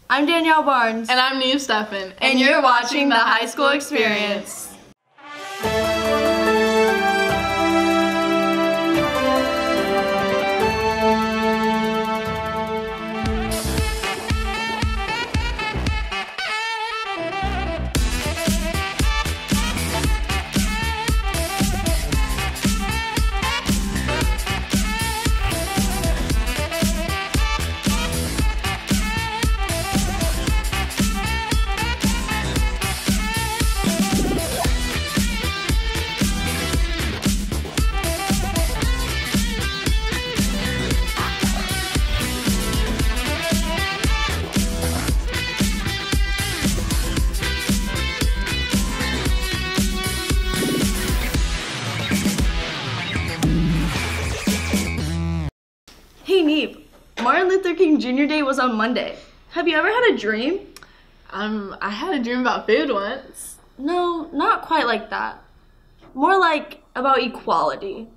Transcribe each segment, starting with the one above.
I'm Danielle Barnes. And I'm Neve Steffen. And you're watching The High School Experience. Hey Neve, Martin Luther King Jr. Day was on Monday. Have you ever had a dream? I had a dream about food once. No, not quite like that. More like about equality.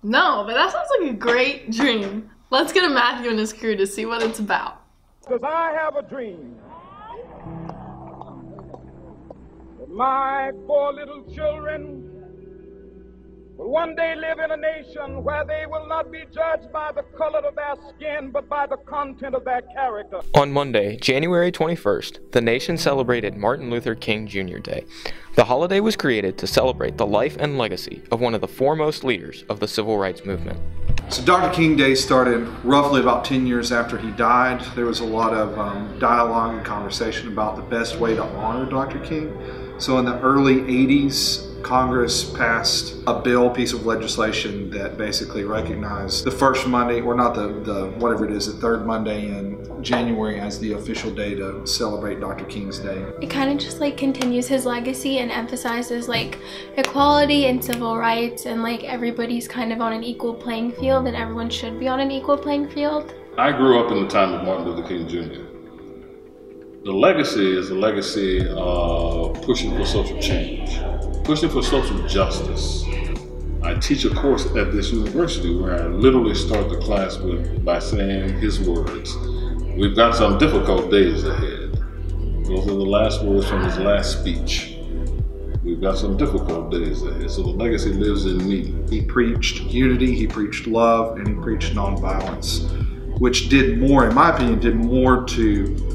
No, but that sounds like a great dream. Let's get a Matthew and his crew to see what it's about. Because I have a dream that my 4 little children will one day live in a nation where they will not be judged by the color of their skin, but by the content of their character. On Monday, January 21st, the nation celebrated Martin Luther King Jr. Day. The holiday was created to celebrate the life and legacy of one of the foremost leaders of the civil rights movement. So Dr. King Day started roughly about 10 years after he died. There was a lot of dialogue and conversation about the best way to honor Dr. King. So in the early 80s, Congress passed a piece of legislation that basically recognized the first Monday, or not the whatever it is, the third Monday in January as the official day to celebrate Dr. King's Day. It kind of just like continues his legacy and emphasizes like equality and civil rights, and like everybody's kind of on an equal playing field and everyone should be on an equal playing field. I grew up in the time of Martin Luther King Jr. The legacy is a legacy of pushing for social change, pushing for social justice. I teach a course at this university where I literally start the class by saying his words. We've got some difficult days ahead. Those are the last words from his last speech. We've got some difficult days ahead. So the legacy lives in me. He preached unity, he preached love, and he preached nonviolence, which did more, in my opinion, to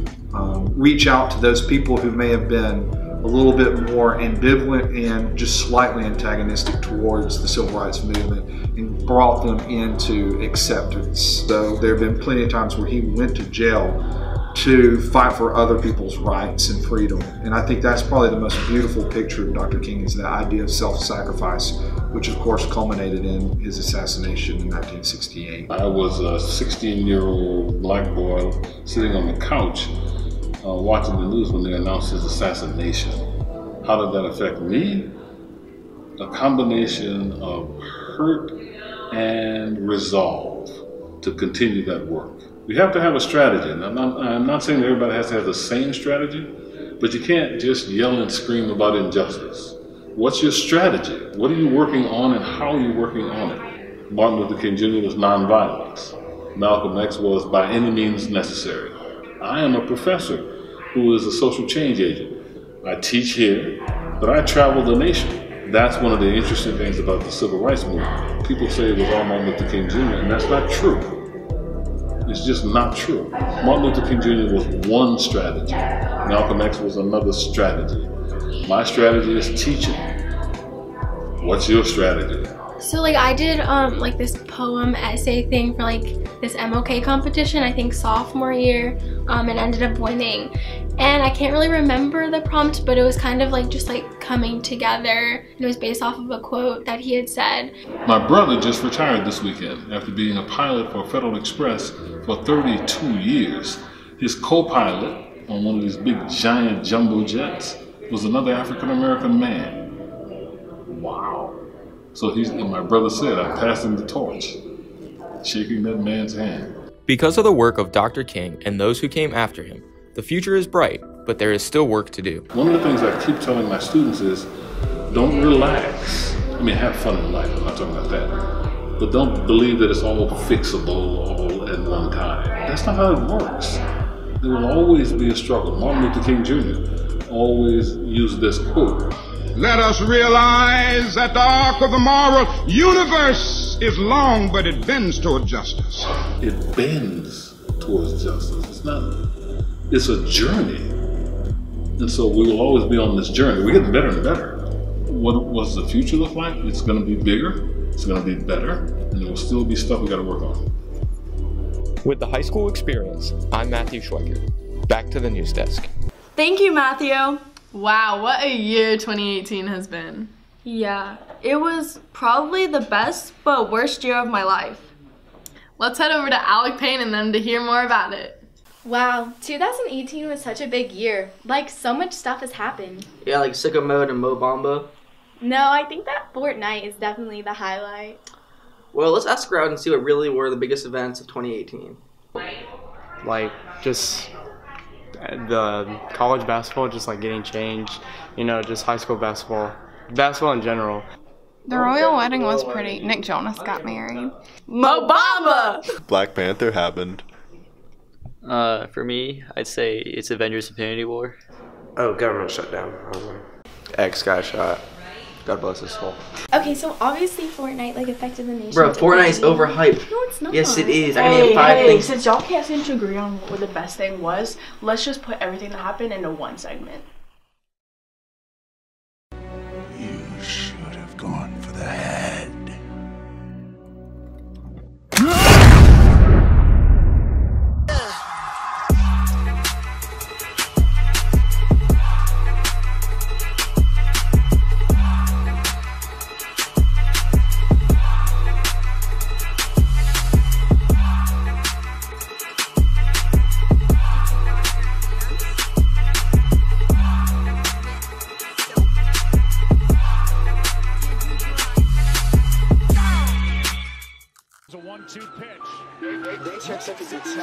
reach out to those people who may have been a little bit more ambivalent and just slightly antagonistic towards the civil rights movement, and brought them into acceptance. So there have been plenty of times where he went to jail to fight for other people's rights and freedom. And I think that's probably the most beautiful picture of Dr. King, is the idea of self-sacrifice, which of course culminated in his assassination in 1968. I was a 16-year-old black boy sitting on the couch watching the news when they announced his assassination. How did that affect me? A combination of hurt and resolve to continue that work. We have to have a strategy. And I'm not saying that everybody has to have the same strategy, but you can't just yell and scream about injustice. What's your strategy? What are you working on and how are you working on it? Martin Luther King Jr. was nonviolence. Malcolm X was by any means necessary. I am a professor who is a social change agent. I teach here, but I travel the nation. That's one of the interesting things about the civil rights movement. People say it was all Martin Luther King Jr., and that's not true. It's just not true. Martin Luther King Jr. was one strategy. Malcolm X was another strategy. My strategy is teaching. What's your strategy? So like I did like this poem essay thing for like this MLK competition, I think sophomore year, and ended up winning. And I can't really remember the prompt, but it was kind of like just like coming together. And it was based off of a quote that he had said. My brother just retired this weekend after being a pilot for Federal Express for 32 years. His co-pilot on one of these big giant jumbo jets was another African-American man. Wow. So my brother said, I'm passing the torch, shaking that man's hand. Because of the work of Dr. King and those who came after him, the future is bright, but there is still work to do. One of the things I keep telling my students is, don't relax. I mean, have fun in life, I'm not talking about that. But don't believe that it's all fixable all at one time. That's not how it works. There will always be a struggle. Martin Luther King Jr. always used this quote. Let us realize that the arc of the moral universe is long, but it bends toward justice. It bends towards justice. It's a journey. And so we will always be on this journey. We're getting better and better. What's the future look like? It's going to be bigger, it's going to be better, and there will still be stuff we got to work on. With the high school experience, I'm Matthew Schweiker. Back to the news desk. Thank you, Matthew. Wow, what a year 2018 has been. Yeah, it was probably the best but worst year of my life. Let's head over to Alec Payne and them to hear more about it. Wow, 2018 was such a big year. Like, so much stuff has happened. Yeah, like Sicko Mode and Mo Bamba. No, I think that Fortnite is definitely the highlight. Well, let's ask around and see what really were the biggest events of 2018. Like, just the college basketball, just like getting changed, you know, just high school basketball in general. The royal wedding was pretty. Nick Jonas got married. Mo Bamba! Black Panther happened. For me, I'd say it's Avengers Infinity War. Oh, government shutdown. X got shot. God bless his soul. Okay, so obviously Fortnite like affected the nation. Bro, Fortnite's overhyped. No, it's not. Yes, it is. Hey, since y'all can't seem to agree on what the best thing was, let's just put everything that happened into one segment. You should have gone for the head. It's a 1-2 pitch. They check seconds at 10.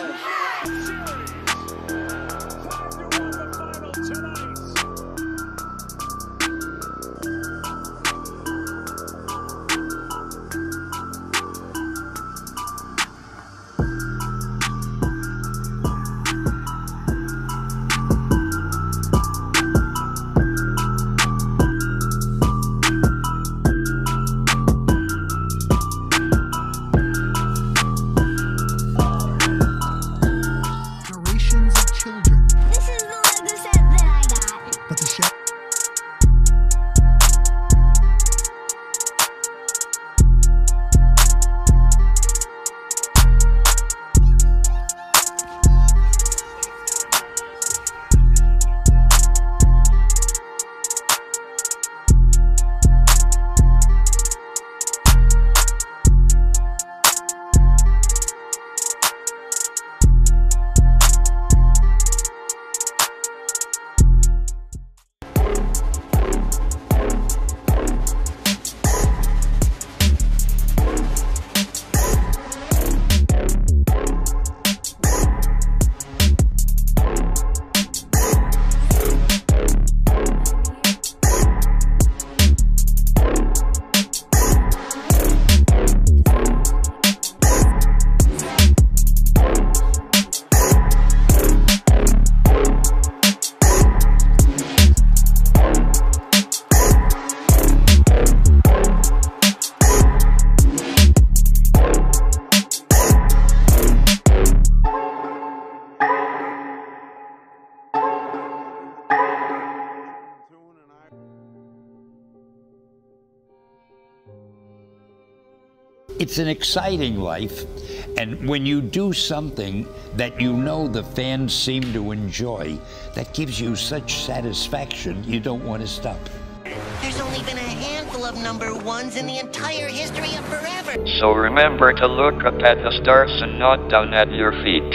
It's an exciting life, and when you do something that you know the fans seem to enjoy, that gives you such satisfaction you don't want to stop. There's only been a handful of #1s in the entire history of forever. So remember to look up at the stars and not down at your feet.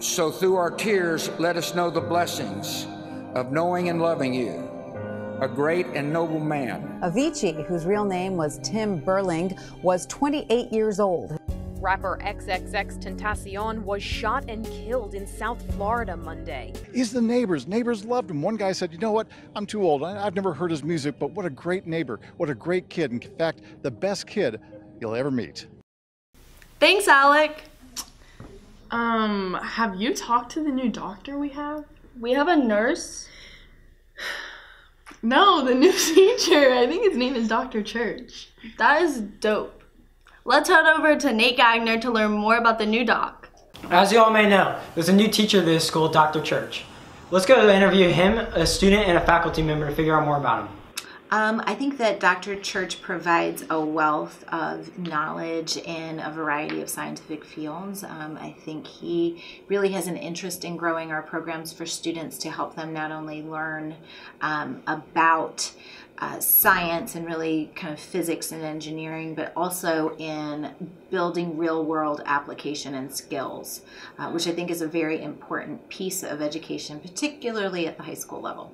So through our tears, let us know the blessings of knowing and loving you, a great and noble man. Avicii, whose real name was Tim Berling, was 28 years old. Rapper XXXTentacion was shot and killed in South Florida Monday. He's the neighbors. Neighbors loved him. One guy said, you know what, I'm too old. I've never heard his music, but what a great neighbor. What a great kid. In fact, the best kid you'll ever meet. Thanks, Alec. Have you talked to the new doctor we have? We have a nurse? No, the new teacher. I think his name is Dr. Church. That is dope. Let's head over to Nate Gagner to learn more about the new doc. As you all may know, there's a new teacher at this school, Dr. Church. Let's go interview him, a student, and a faculty member to figure out more about him. I think that Dr. Church provides a wealth of knowledge in a variety of scientific fields. I think he really has an interest in growing our programs for students to help them not only learn about science and really kind of physics and engineering, but also in building real-world application and skills, which I think is a very important piece of education, particularly at the high school level.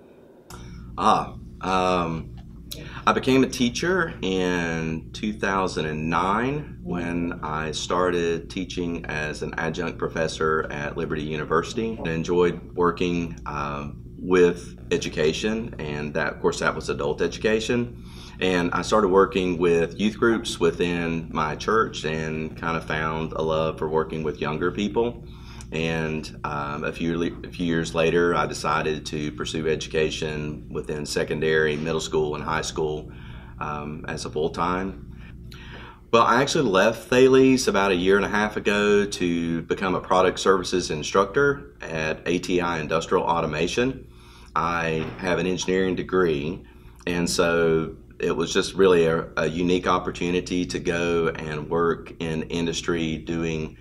I became a teacher in 2009 when I started teaching as an adjunct professor at Liberty University. I enjoyed working with education, and that, of course, that was adult education. And I started working with youth groups within my church and kind of found a love for working with younger people. And a few years later, I decided to pursue education within secondary, middle school, and high school as a full-time. Well, I actually left Thales about 1.5 years ago to become a product services instructor at ATI Industrial Automation. I have an engineering degree, and so it was just really a unique opportunity to go and work in industry doing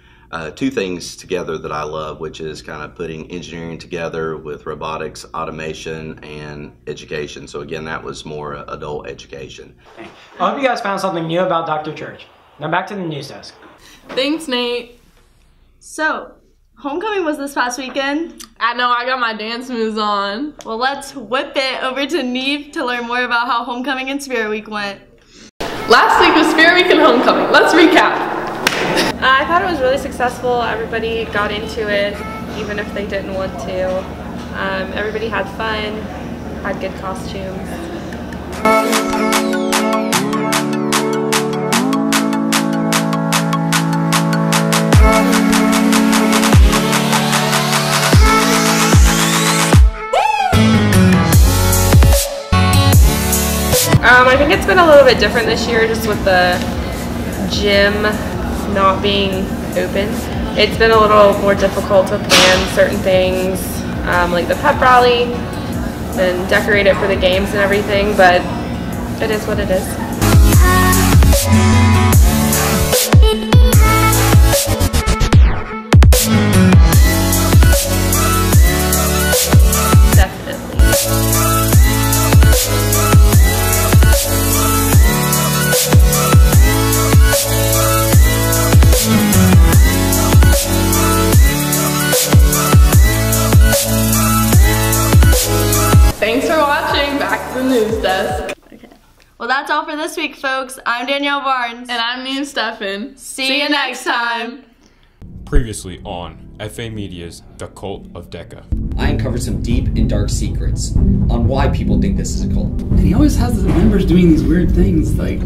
two things together that I love, which is kind of putting engineering together with robotics, automation, and education. So again, that was more adult education. I hope you guys found something new about Dr. Church. Now back to the news desk. Thanks, Nate. So, homecoming was this past weekend. I know, I got my dance moves on. Well, let's whip it over to Neve to learn more about how homecoming and Spirit Week went. Last week was Spirit Week and homecoming. Let's recap. I thought it was really successful. Everybody got into it, even if they didn't want to. Everybody had fun, had good costumes. I think it's been a little bit different this year just with the gym not being open. It's been a little more difficult to plan certain things, like the pep rally and decorate it for the games and everything, but it is what it is. Thanks for watching. Back to the news desk. Okay. Well, that's all for this week, folks. I'm Danielle Barnes. And I'm Neve Steffen. See you next time. Previously on FA Media's The Cult of Deca. I uncovered some deep and dark secrets on why people think this is a cult. And he always has the members doing these weird things, like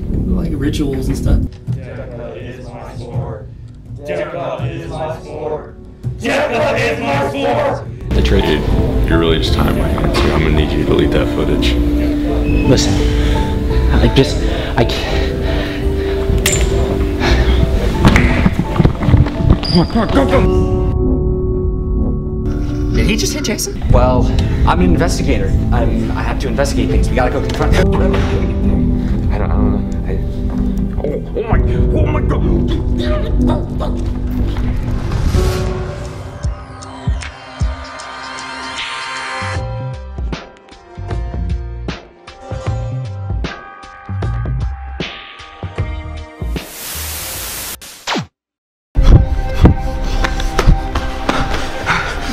rituals and stuff. Deca is my sport. Deca is my sport. Deca is my sport. I traded your religious time in my hands here. I'm gonna need you to delete that footage. Listen, I can't. Come on, go! Did he just hit Jason? Well, I'm an investigator. I have to investigate things. We gotta go confront him. I don't know. Oh my god!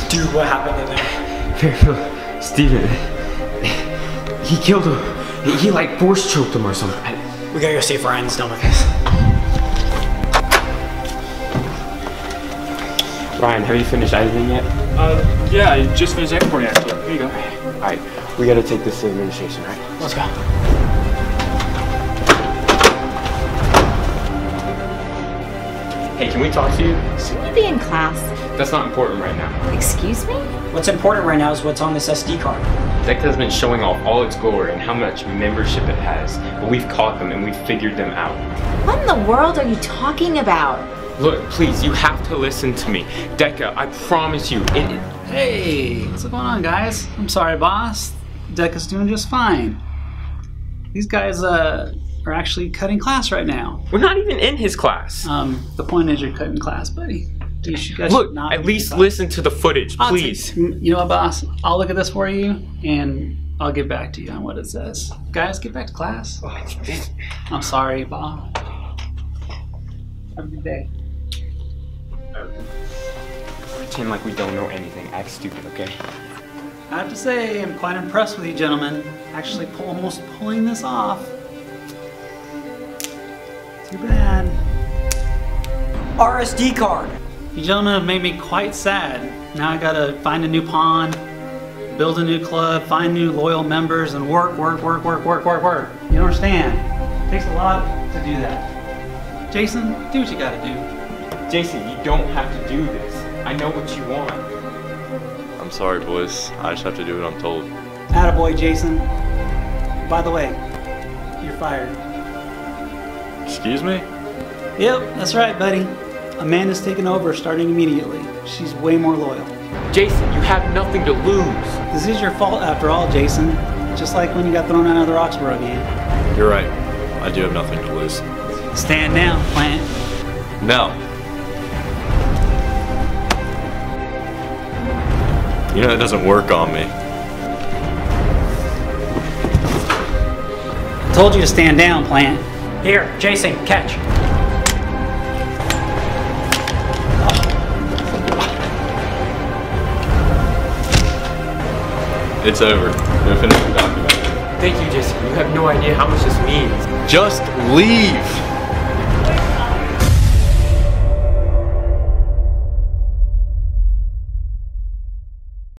Dude, what happened in there? Fairfield, Steven, he killed him. He like force choked him or something. We gotta go save Ryan's stomach. Ryan, have you finished editing yet? Yeah, I just finished exporting actually. Here you go. Alright, we gotta take this to administration, right? Let's go. Hey, can we talk to you? Shouldn't you be in class? That's not important right now. Excuse me? What's important right now is what's on this SD card. DECA has been showing off all its glory and how much membership it has, but we've caught them and we've figured them out. What in the world are you talking about? Look, please, you have to listen to me. DECA, I promise you, Hey, what's going on, guys? I'm sorry, boss. DECA's doing just fine. These guys are actually cutting class right now. We're not even in his class. The point is you're cutting class, buddy. You guys look, should not at least listen to the footage, please. You know what, boss? I'll look at this for you, and I'll get back to you on what it says. Guys, get back to class. I'm sorry, Bob. Have a good day. Pretend like we don't know anything. Act stupid, okay? I have to say, I'm quite impressed with you gentlemen. Actually almost pulling this off. Too bad. RSD card. You gentlemen have made me quite sad. Now I gotta find a new pond, build a new club, find new loyal members, and work. You don't understand? It takes a lot to do that. Jason, do what you gotta do. Jason, you don't have to do this. I know what you want. I'm sorry, boys. I just have to do what I'm told. Attaboy, Jason. By the way, you're fired. Excuse me? Yep, that's right, buddy. Amanda's taking over starting immediately. She's way more loyal. Jason, you have nothing to lose. This is your fault after all, Jason. Just like when you got thrown out of the Roxborough game. You're right. I do have nothing to lose. Stand down, Plant. No. You know, it doesn't work on me. I told you to stand down, Plant. Here, Jason, catch. It's over. We're finished the documentary. Thank you, Jason. You have no idea how much this means. Just leave.